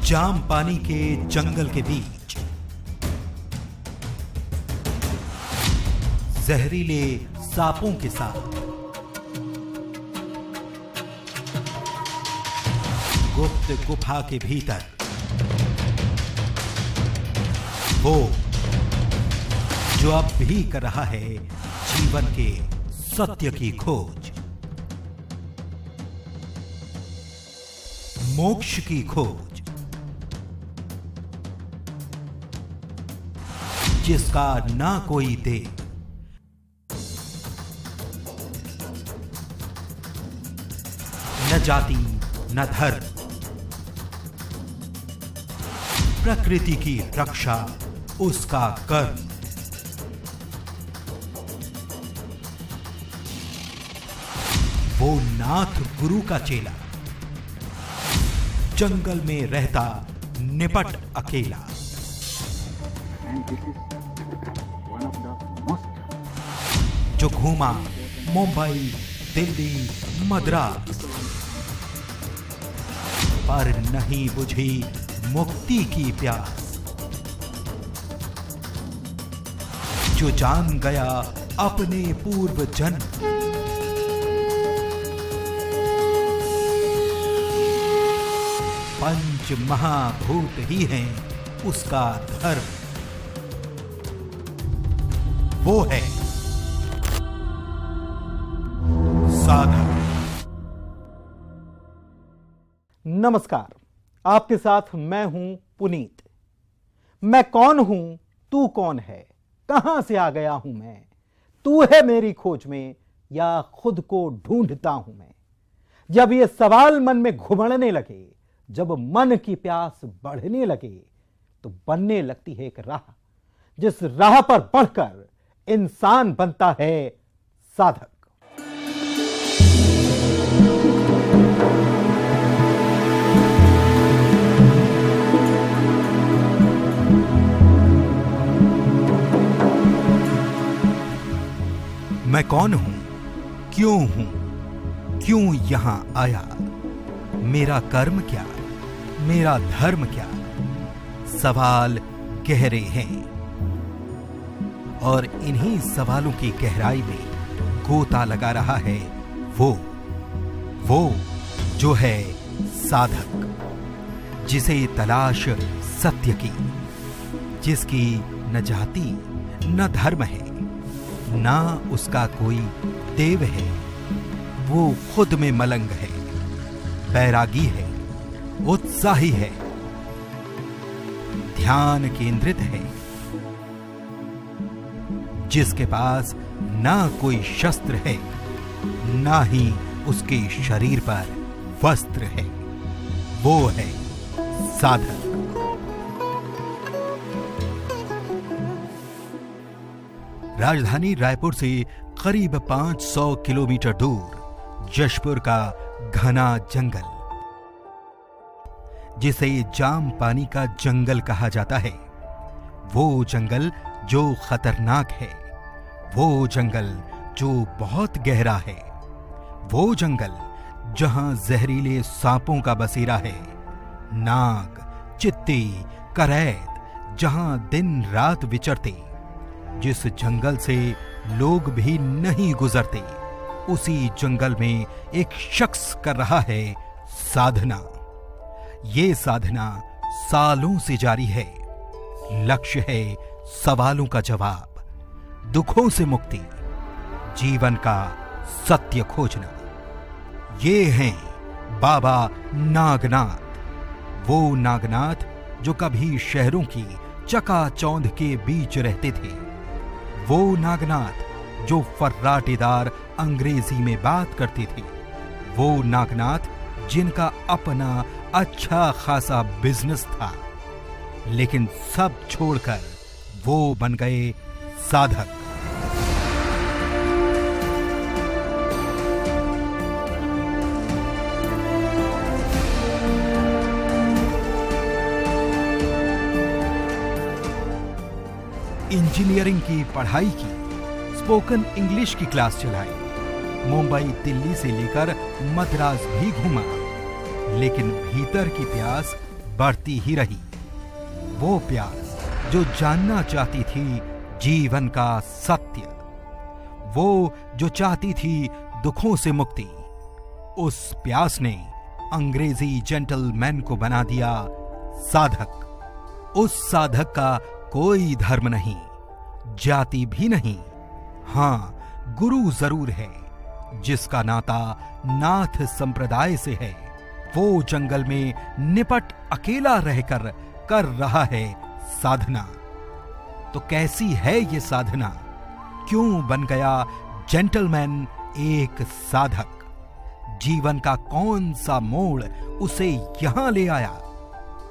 जाम पानी के जंगल के बीच जहरीले सांपों के साथ गुप्त गुफा के भीतर वो जो अब भी कर रहा है जीवन के सत्य की खोज, मोक्ष की खोज, जिसका ना कोई दे, न जाति न धर्म, प्रकृति की रक्षा उसका कर्म। वो नाथ गुरु का चेला, जंगल में रहता निपट अकेला। जो घूमा मुंबई, दिल्ली, मद्रास, पर नहीं बुझी मुक्ति की प्यास। जो जान गया अपने पूर्व जन्म, पंच महाभूत ही हैं उसका धर्म। वो है साधक। नमस्कार, आपके साथ मैं हूं पुनीत। मैं कौन हूं, तू कौन है, कहां से आ गया हूं मैं, तू है मेरी खोज में या खुद को ढूंढता हूं मैं। जब ये सवाल मन में घुमड़ने लगे, जब मन की प्यास बढ़ने लगे, तो बनने लगती है एक राह, जिस राह पर बढ़कर इंसान बनता है साधक। मैं कौन हूं, क्यों यहां आया, मेरा कर्म क्या, मेरा धर्म क्या। सवाल गहरे हैं और इन्हीं सवालों की गहराई में गोता लगा रहा है वो जो है साधक, जिसे तलाश सत्य की, जिसकी न जाति न धर्म है, ना उसका कोई देव है। वो खुद में मलंग है, बैरागी है, उत्साही है, ध्यान केंद्रित है, जिसके पास ना कोई शस्त्र है, ना ही उसके शरीर पर वस्त्र है। वो है साधक। राजधानी रायपुर से करीब 500 किलोमीटर दूर जशपुर का घना जंगल, जिसे जाम पानी का जंगल कहा जाता है। वो जंगल जो खतरनाक है, वो जंगल जो बहुत गहरा है, वो जंगल जहां जहरीले सांपों का बसेरा है, नाग, चित्ती, करैत जहां दिन रात विचरते, जिस जंगल से लोग भी नहीं गुजरते, उसी जंगल में एक शख्स कर रहा है साधना। ये साधना सालों से जारी है। लक्ष्य है सवालों का जवाब, दुखों से मुक्ति, जीवन का सत्य खोजना। ये हैं बाबा नागनाथ, वो नागनाथ जो कभी शहरों की चकाचौंध के बीच रहते थे। वो नागनाथ जो फर्राटेदार अंग्रेजी में बात करते थे। वो नागनाथ जिनका अपना अच्छा खासा बिजनेस था, लेकिन सब छोड़कर वो बन गए साधक। इंजीनियरिंग की पढ़ाई की, स्पोकन इंग्लिश की क्लास चलाई, मुंबई दिल्ली से लेकर मद्रास भी घूमा, लेकिन भीतर की प्यास बढ़ती ही रही। वो प्यास जो जानना चाहती थी जीवन का सत्य, वो जो चाहती थी दुखों से मुक्ति, उस प्यास ने अंग्रेजी जेंटलमैन को बना दिया साधक। उस साधक का कोई धर्म नहीं, जाति भी नहीं, हां गुरु जरूर है, जिसका नाता नाथ संप्रदाय से है। वो जंगल में निपट अकेला रहकर कर रहा है साधना। तो कैसी है ये साधना? क्यों बन गया जेंटलमैन एक साधक? जीवन का कौन सा मोड़ उसे यहां ले आया?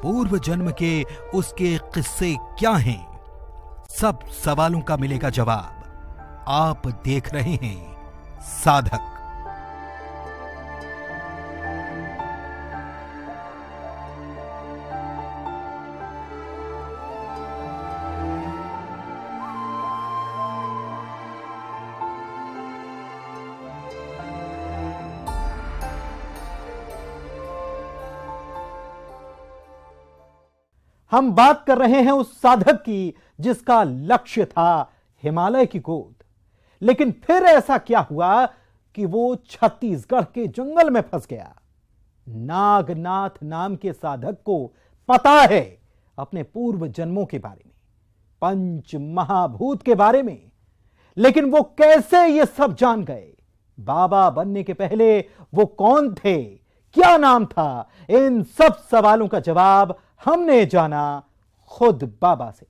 पूर्व जन्म के उसके किस्से क्या हैं? सब सवालों का मिलेगा जवाब। आप देख रहे हैं साधक। हम बात कर रहे हैं उस साधक की जिसका लक्ष्य था हिमालय की गोद। लेकिन फिर ऐसा क्या हुआ कि वो छत्तीसगढ़ के जंगल में फंस गया। नागनाथ नाम के साधक को पता है अपने पूर्व जन्मों के बारे में, पंच महाभूत के बारे में, लेकिन वो कैसे ये सब जान गए? बाबा बनने के पहले वो कौन थे, क्या नाम था? इन सब सवालों का जवाब हमने जाना खुद बाबा से।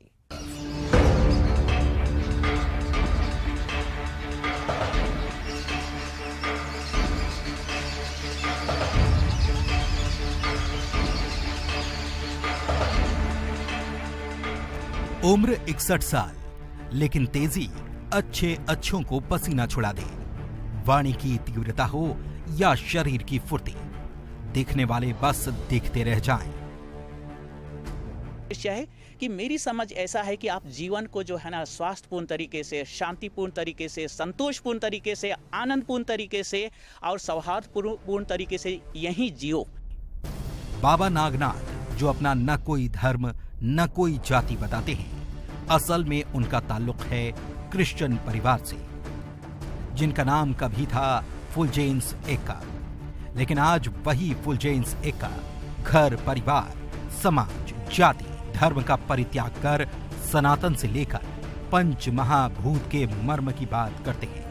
उम्र 61 साल, लेकिन तेजी अच्छे अच्छों को पसीना छुड़ा दे। वाणी की तीव्रता हो या शरीर की फुर्ती, देखने वाले बस देखते रह जाएं। है कि मेरी समझ ऐसा है कि आप जीवन को जो है ना स्वास्थ्यपूर्ण तरीके से, शांतिपूर्ण तरीके से, संतोषपूर्ण तरीके से, आनंदपूर्ण तरीके से और सौहार्दपूर्ण तरीके से यही जियो। बाबा नागनाथ जो अपना न कोई धर्म न कोई जाति बताते हैं, असल में उनका ताल्लुक है क्रिश्चियन परिवार से, जिनका नाम कभी था फुलजेन्स एक्का। लेकिन आज वही फुलजेन्स एक्का घर, परिवार, समाज, जाति, धर्म का परित्याग कर सनातन से लेकर पंच महाभूत के मर्म की बात करते हैं।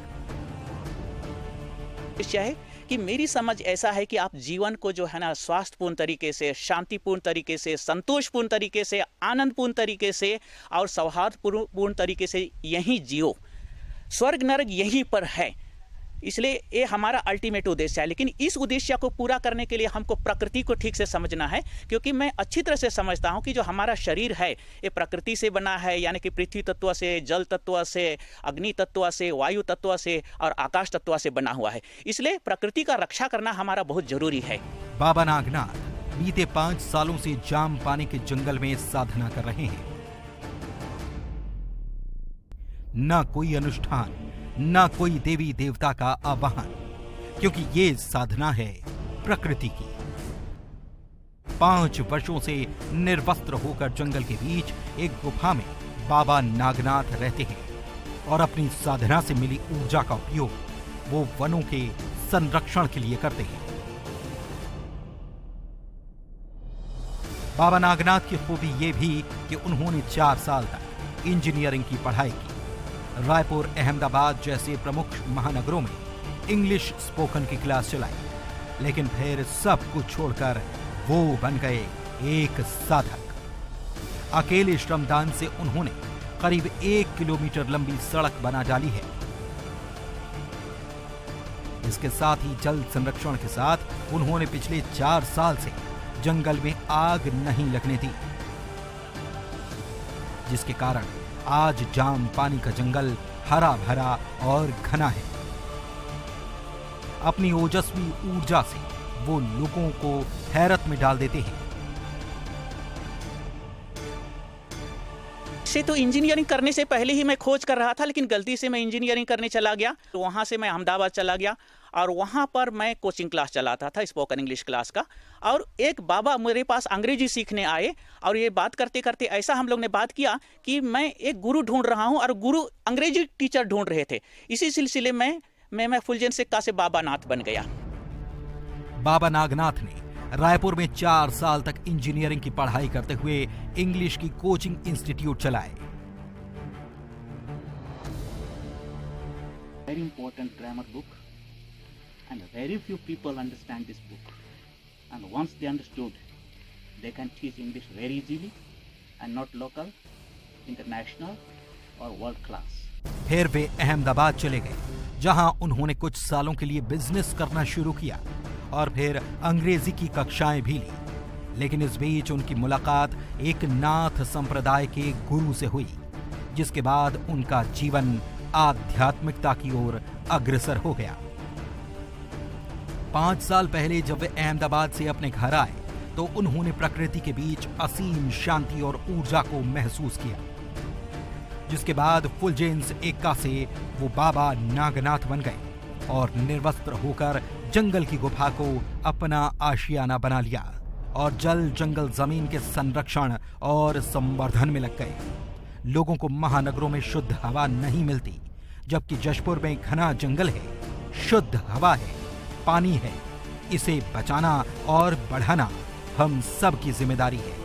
है कि मेरी समझ ऐसा है कि आप जीवन को जो है ना स्वास्थ्यपूर्ण तरीके से, शांतिपूर्ण तरीके से, संतोषपूर्ण तरीके से, आनंदपूर्ण तरीके से और सौहार्दपूर्ण तरीके से यही जियो। स्वर्ग नरक यहीं पर है, इसलिए ये हमारा अल्टीमेट उद्देश्य है। लेकिन इस उद्देश्य को पूरा करने के लिए हमको प्रकृति को ठीक से समझना है, क्योंकि मैं अच्छी तरह से समझता हूं कि जो हमारा शरीर है ये प्रकृति से बना है, यानी कि पृथ्वी तत्व से, जल तत्व से, अग्नि तत्व से, वायु तत्व से और आकाश तत्व से बना हुआ है। इसलिए प्रकृति का रक्षा करना हमारा बहुत जरूरी है। बाबा नागनाथ बीते 5 सालों से जाम पानी के जंगल में साधना कर रहे हैं। न कोई अनुष्ठान, न कोई देवी देवता का आवाहन, क्योंकि ये साधना है प्रकृति की। 5 वर्षों से निर्वस्त्र होकर जंगल के बीच एक गुफा में बाबा नागनाथ रहते हैं और अपनी साधना से मिली ऊर्जा का उपयोग वो वनों के संरक्षण के लिए करते हैं। बाबा नागनाथ की खूबी ये भी कि उन्होंने 4 साल तक इंजीनियरिंग की पढ़ाई की। रायपुर, अहमदाबाद जैसे प्रमुख महानगरों में इंग्लिश स्पोकन की क्लास चलाई, लेकिन फिर सब कुछ छोड़कर वो बन गए एक साधक। अकेले श्रमदान से उन्होंने करीब 1 किलोमीटर लंबी सड़क बना डाली है। इसके साथ ही जल संरक्षण के साथ उन्होंने पिछले 4 साल से जंगल में आग नहीं लगने दी, जिसके कारण आज जाम पानी का जंगल हरा भरा और घना है। अपनी ओजस्वी ऊर्जा से वो लोगों को हैरत में डाल देते हैं। से तो इंजीनियरिंग करने से पहले ही मैं खोज कर रहा था, लेकिन गलती से मैं इंजीनियरिंग करने चला गया, तो वहां से मैं अहमदाबाद चला गया और वहाँ पर मैं कोचिंग क्लास चलाता था, स्पोकन इंग्लिश क्लास का। और एक बाबा मेरे पास अंग्रेजी सीखने आए और ये बात करते करते ऐसा हम लोग ने बात किया कि मैं एक गुरु ढूंढ रहा हूँ और गुरु अंग्रेजी टीचर ढूंढ रहे थे। इसी सिलसिले में मैं फुलजन सिक्का से बाबा नाथ बन गया। बाबा नागनाथ ने रायपुर में 4 साल तक इंजीनियरिंग की पढ़ाई करते हुए इंग्लिश की कोचिंग इंस्टीट्यूट चलाए। Very important grammar book, and very few people understand this book. And once they understood, they can teach English very easily, and not local, international, or world class. फिर वे अहमदाबाद चले गए, जहां उन्होंने कुछ सालों के लिए बिजनेस करना शुरू किया और फिर अंग्रेजी की कक्षाएं भी ली। लेकिन इस बीच उनकी मुलाकात एक नाथ संप्रदाय के गुरु से हुई, जिसके बाद उनका जीवन आध्यात्मिकता की ओर अग्रसर हो गया। 5 साल पहले जब वे अहमदाबाद से अपने घर आए तो उन्होंने प्रकृति के बीच असीम शांति और ऊर्जा को महसूस किया, जिसके बाद फुलजेन्स एक्का से वो बाबा नागनाथ बन गए और निर्वस्त्र होकर जंगल की गुफा को अपना आशियाना बना लिया और जल जंगल जमीन के संरक्षण और संवर्धन में लग गए। लोगों को महानगरों में शुद्ध हवा नहीं मिलती, जबकि जशपुर में घना जंगल है, शुद्ध हवा है, पानी है। इसे बचाना और बढ़ाना हम सब की जिम्मेदारी है।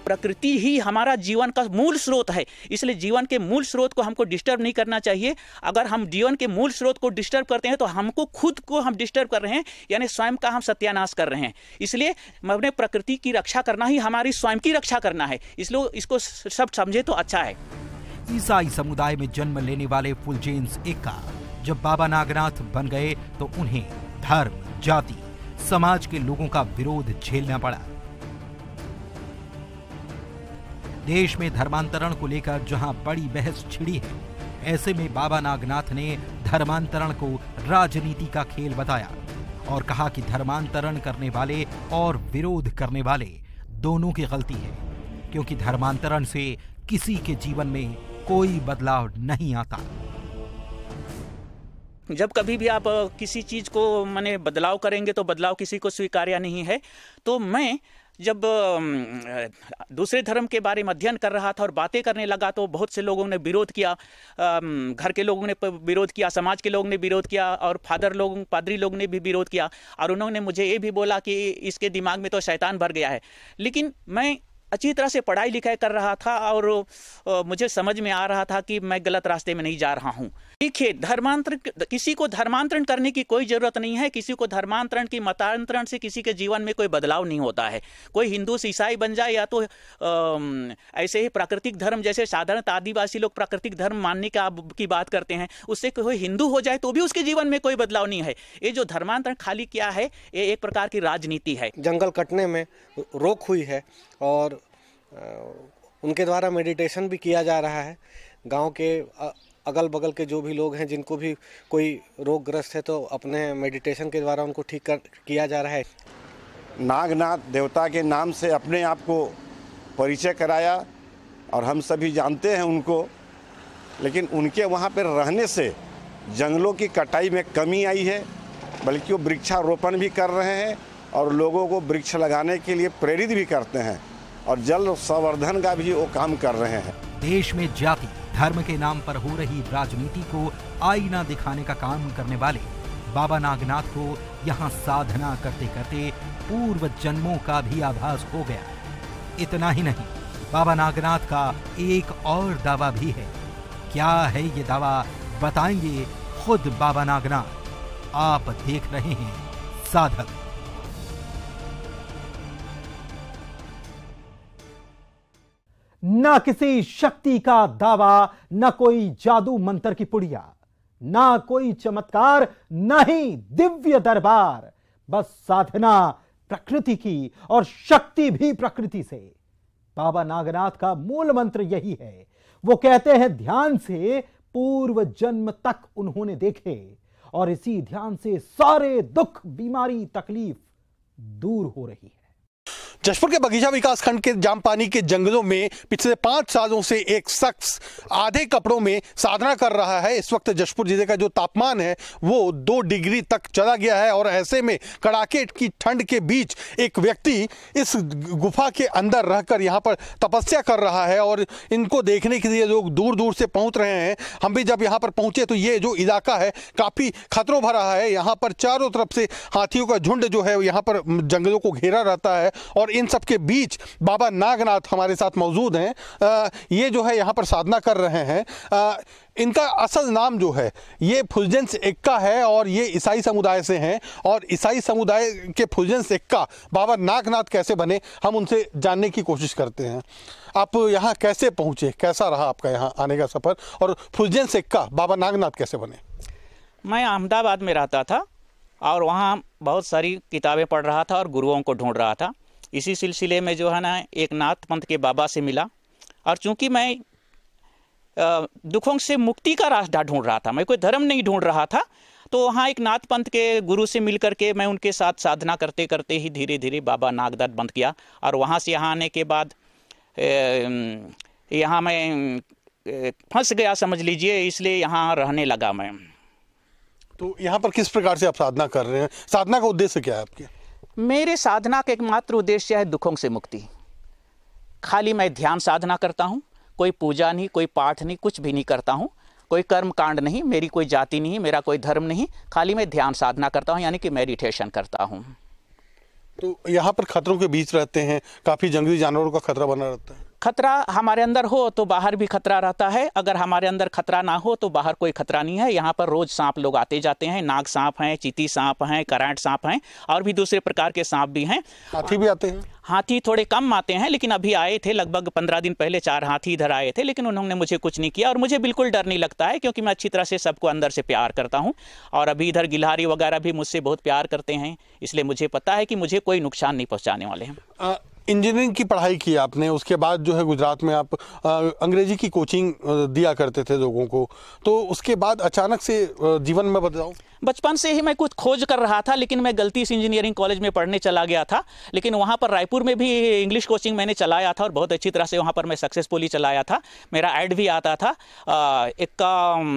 प्रकृति ही हमारा जीवन का मूल स्रोत है, इसलिए जीवन के मूल स्रोत को हमको डिस्टर्ब नहीं करना चाहिए। अगर हम जीवन के मूल स्रोत को डिस्टर्ब करते हैं तो हमको खुद को हम डिस्टर्ब कर रहे हैं, यानी स्वयं का हम सत्यानाश कर रहे हैं। इसलिए अपने प्रकृति की रक्षा करना ही हमारी स्वयं की रक्षा करना है, इसलिए इसको सब समझे तो अच्छा है। ईसाई समुदाय में जन्म लेने वाले फुलजेन्स एक्का जब बाबा नागनाथ बन गए तो उन्हें धर्म, जाति, समाज के लोगों का विरोध झेलना पड़ा। देश में धर्मांतरण को लेकर जहां बड़ी बहस छिड़ी है, ऐसे में बाबा नागनाथ ने धर्मांतरण को राजनीति का खेल बताया और कहा कि धर्मांतरण करने वाले और विरोध करने वाले दोनों की गलती है, क्योंकि धर्मांतरण से किसी के जीवन में कोई बदलाव नहीं आता। जब कभी भी आप किसी चीज को माने बदलाव करेंगे तो बदलाव किसी को स्वीकार्य नहीं है। तो मैं जब दूसरे धर्म के बारे में अध्ययन कर रहा था और बातें करने लगा तो बहुत से लोगों ने विरोध किया, घर के लोगों ने विरोध किया, समाज के लोगों ने विरोध किया और पादरी लोग ने भी विरोध किया। और उन्होंने मुझे ये भी बोला कि इसके दिमाग में तो शैतान भर गया है। लेकिन मैं अच्छी तरह से पढ़ाई लिखाई कर रहा था और मुझे समझ में आ रहा था कि मैं गलत रास्ते में नहीं जा रहा हूँ। देखिए, किसी को धर्मांतरण करने की कोई जरूरत नहीं है। किसी को धर्मांतरण की मतांतरण से किसी के जीवन में कोई बदलाव नहीं होता है। कोई हिंदू से ईसाई बन जाए या तो ऐसे ही प्राकृतिक धर्म, जैसे साधारण आदिवासी लोग प्राकृतिक धर्म मानने की बात करते हैं, उससे कोई हिंदू हो जाए तो भी उसके जीवन में कोई बदलाव नहीं है। ये जो धर्मांतरण खाली क्या है, ये एक प्रकार की राजनीति है। जंगल कटने में रोक हुई है और उनके द्वारा मेडिटेशन भी किया जा रहा है। गांव के अगल बगल के जो भी लोग हैं जिनको भी कोई रोगग्रस्त है तो अपने मेडिटेशन के द्वारा उनको ठीक किया जा रहा है। नागनाथ देवता के नाम से अपने आप को परिचय कराया और हम सभी जानते हैं उनको, लेकिन उनके वहाँ पर रहने से जंगलों की कटाई में कमी आई है, बल्कि वो वृक्षारोपण भी कर रहे हैं और लोगों को वृक्ष लगाने के लिए प्रेरित भी करते हैं और जल संवर्धन का भी वो काम कर रहे हैं। देश में जाति धर्म के नाम पर हो रही राजनीति को आईना दिखाने का काम करने वाले बाबा नागनाथ को यहाँ साधना करते करते पूर्व जन्मों का भी आभास हो गया। इतना ही नहीं, बाबा नागनाथ का एक और दावा भी है। क्या है ये दावा, बताएंगे खुद बाबा नागनाथ। आप देख रहे हैं साधक। न किसी शक्ति का दावा, न कोई जादू मंत्र की पुड़िया, ना कोई चमत्कार, न ही दिव्य दरबार, बस साधना प्रकृति की और शक्ति भी प्रकृति से। बाबा नागनाथ का मूल मंत्र यही है। वो कहते हैं ध्यान से पूर्व जन्म तक उन्होंने देखे और इसी ध्यान से सारे दुख, बीमारी, तकलीफ दूर हो रही है। जशपुर के बगीचा विकास खंड के जामपानी के जंगलों में पिछले 5 सालों से एक शख्स आधे कपड़ों में साधना कर रहा है। इस वक्त जशपुर जिले का जो तापमान है वो 2 डिग्री तक चला गया है और ऐसे में कड़ाके की ठंड के बीच एक व्यक्ति इस गुफा के अंदर रहकर यहाँ पर तपस्या कर रहा है और इनको देखने के लिए लोग दूर दूर से पहुँच रहे हैं। हम भी जब यहाँ पर पहुँचे तो ये जो इलाका है काफ़ी खतरों भरा है। यहाँ पर चारों तरफ से हाथियों का झुंड जो है यहाँ पर जंगलों को घेरा रहता है और इन सब के बीच बाबा नागनाथ हमारे साथ मौजूद हैं। ये जो है यहाँ पर साधना कर रहे हैं। इनका असल नाम जो है ये फुलजेंस एक्का है और ये ईसाई समुदाय से हैं और ईसाई समुदाय के फुलजेंस एक्का बाबा नागनाथ कैसे बने हम उनसे जानने की कोशिश करते हैं। आप यहाँ कैसे पहुँचे, कैसा रहा आपका यहाँ आने का सफ़र और फुलजेंस एक्का बाबा नागनाथ कैसे बने? मैं अहमदाबाद में रहता था और वहाँ बहुत सारी किताबें पढ़ रहा था और गुरुओं को ढूंढ रहा था। इसी सिलसिले में जो है ना एक नाथ पंथ के बाबा से मिला और चूंकि मैं दुखों से मुक्ति का रास्ता ढूंढ रहा था, मैं कोई धर्म नहीं ढूंढ रहा था, तो वहाँ एक नाथ पंथ के गुरु से मिल करके मैं उनके साथ साधना करते करते ही धीरे धीरे बाबा नागनाथ बंद किया और वहाँ से यहाँ आने के बाद यहाँ मैं फंस गया समझ लीजिए, इसलिए यहाँ रहने लगा मैं। तो यहाँ पर किस प्रकार से आप साधना कर रहे हैं? साधना का उद्देश्य क्या है आपके? मेरे साधना का एकमात्र उद्देश्य है दुखों से मुक्ति। खाली मैं ध्यान साधना करता हूँ, कोई पूजा नहीं, कोई पाठ नहीं, कुछ भी नहीं करता हूँ, कोई कर्म कांड नहीं, मेरी कोई जाति नहीं, मेरा कोई धर्म नहीं, खाली मैं ध्यान साधना करता हूँ यानी कि मेडिटेशन करता हूँ। तो यहाँ पर खतरों के बीच रहते हैं, काफ़ी जंगली जानवरों का खतरा बना रहता है। खतरा हमारे अंदर हो तो बाहर भी खतरा रहता है, अगर हमारे अंदर खतरा ना हो तो बाहर कोई खतरा नहीं है। यहाँ पर रोज सांप लोग आते जाते हैं, नाग सांप हैं, चीती सांप हैं, करंट सांप हैं और भी दूसरे प्रकार के सांप भी हैं। हाथी भी आते हैं? हाथी थोड़े कम आते हैं, लेकिन अभी आए थे लगभग 15 दिन पहले 4 हाथी इधर आए थे, लेकिन उन्होंने मुझे कुछ नहीं किया और मुझे बिल्कुल डर नहीं लगता है क्योंकि मैं अच्छी तरह से सबको अंदर से प्यार करता हूँ। और अभी इधर गिलहरी वगैरह भी मुझसे बहुत प्यार करते हैं, इसलिए मुझे पता है कि मुझे कोई नुकसान नहीं पहुँचाने वाले हैं। इंजीनियरिंग की पढ़ाई की आपने, उसके बाद जो है गुजरात में आप अंग्रेजी की कोचिंग दिया करते थे लोगों को, तो उसके बाद अचानक से जीवन में बदलाव? बचपन से ही मैं कुछ खोज कर रहा था, लेकिन मैं गलती से इंजीनियरिंग कॉलेज में पढ़ने चला गया था। लेकिन वहाँ पर रायपुर में भी इंग्लिश कोचिंग मैंने चलाया था और बहुत अच्छी तरह से वहाँ पर मैं सक्सेसफुली चलाया था। मेरा ऐड भी आता था एक्का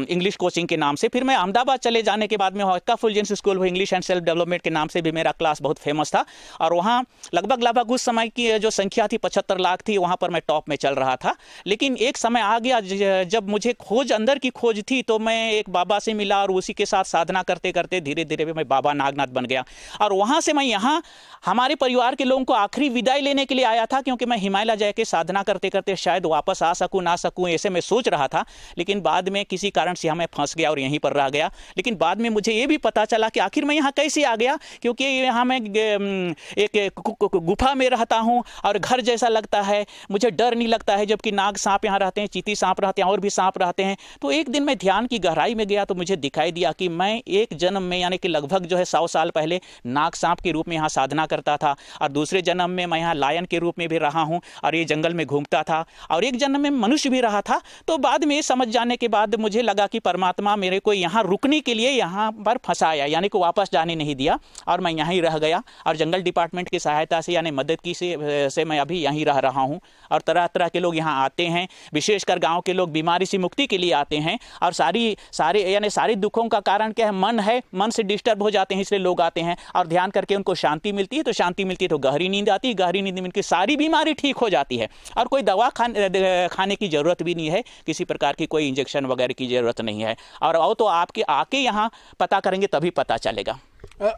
इंग्लिश कोचिंग के नाम से। फिर मैं अहमदाबाद चले जाने के बाद में Ekka Fulgens school of English and self development के नाम से भी मेरा क्लास बहुत फेमस था और वहाँ लगभग उस समय की जो संख्या थी 75 लाख थी, वहाँ पर मैं टॉप में चल रहा था। लेकिन एक समय आ गया जब मुझे खोज अंदर की खोज थी, तो मैं एक बाबा से मिला और उसी के साथ साधना करते करते धीरे धीरे मैं बाबा नागनाथ बन गया। और वहाँ से मैं यहाँ हमारे परिवार के लोगों को आखिरी विदाई लेने के लिए आया था, क्योंकि मैं हिमालय जाके साधना करते करते शायद वापस आ सकूँ ना सकूँ ऐसे मैं सोच रहा था। लेकिन बाद में किसी कारण से मैं फंस गया और यहीं पर रह गया। लेकिन बाद में मुझे ये भी पता चला कि आखिर मैं यहाँ कैसे आ गया, क्योंकि यहाँ मैं एक गुफा में रहता हूँ और घर जैसा लगता है, मुझे डर नहीं लगता है, जबकि नाग सांप यहाँ रहते हैं, चीती सांप रहते हैं और भी सांप रहते हैं। तो एक दिन मैं ध्यान की गहराई में गया तो मुझे दिखाई दिया कि मैं एक जन्म में यानी कि लगभग जो है 100 साल पहले नाग सांप के रूप में यहाँ साधना करता था और दूसरे जन्म में मैं यहाँ लायन के रूप में भी रहा हूँ और ये जंगल में घूमता था और एक जन्म में मनुष्य भी रहा था। तो बाद में समझ जाने के बाद मुझे लगा कि परमात्मा मेरे को यहाँ रुकने के लिए यहाँ पर फंसाया, यानी कि वापस जाने नहीं दिया और मैं यहीं रह गया। और जंगल डिपार्टमेंट की सहायता से यानी मदद की से मैं अभी यहीं रह रहा हूँ और तरह तरह के लोग यहाँ आते हैं, विशेषकर गाँव के लोग बीमारी से मुक्ति के लिए आते हैं। और सारे दुखों का कारण क्या है? मन है, मन से डिस्टर्ब हो जाते हैं, इसलिए लोग आते हैं और ध्यान करके उनको शांति मिलती है। तो शांति मिलती है तो गहरी नींद आती है, गहरी नींद में उनकी सारी बीमारी ठीक हो जाती है और कोई दवा खाने की ज़रूरत भी नहीं है, किसी प्रकार की कोई इंजेक्शन वगैरह की ज़रूरत नहीं है। और आओ तो आपके आके यहाँ पता करेंगे तभी पता चलेगा।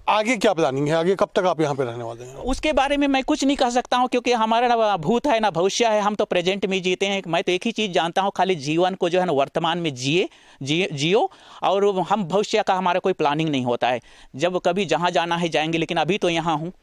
आगे क्या प्लानिंग है? आगे कब तक आप यहाँ पे रहने वाले हैं? उसके बारे में मैं कुछ नहीं कह सकता हूँ, क्योंकि हमारा ना भूत है ना भविष्य है, हम तो प्रेजेंट में जीते हैं। मैं तो एक ही चीज़ जानता हूँ, खाली जीवन को जो है ना वर्तमान में जियो और हम भविष्य का हमारा कोई प्लानिंग नहीं होता है। जब कभी जहाँ जाना है जाएंगे, लेकिन अभी तो यहाँ हूँ।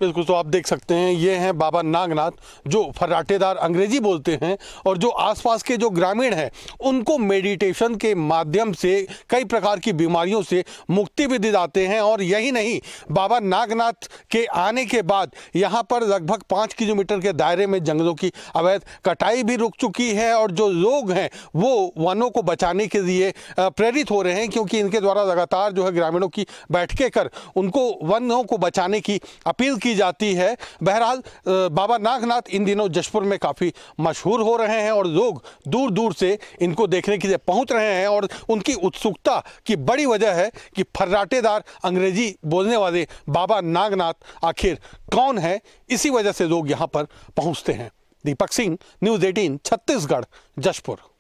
बिल्कुल, तो आप देख सकते हैं ये हैं बाबा नागनाथ, जो फर्राटेदार अंग्रेजी बोलते हैं और जो आसपास के जो ग्रामीण हैं उनको मेडिटेशन के माध्यम से कई प्रकार की बीमारियों से मुक्ति भी दिलाते हैं। और यही नहीं, बाबा नागनाथ के आने के बाद यहाँ पर लगभग 5 किलोमीटर के दायरे में जंगलों की अवैध कटाई भी रुक चुकी है और जो लोग हैं वो वनों को बचाने के लिए प्रेरित हो रहे हैं, क्योंकि इनके द्वारा लगातार जो है ग्रामीणों की बैठकें कर उनको वनों को बचाने की अपील की की जाती है। बहरहाल बाबा नागनाथ इन दिनों जशपुर में काफ़ी मशहूर हो रहे हैं और लोग दूर दूर से इनको देखने के लिए पहुंच रहे हैं और उनकी उत्सुकता की बड़ी वजह है कि फर्राटेदार अंग्रेजी बोलने वाले बाबा नागनाथ आखिर कौन है। इसी वजह से लोग यहाँ पर पहुँचते हैं। दीपक सिंह, न्यूज़ 18 छत्तीसगढ़, जशपुर।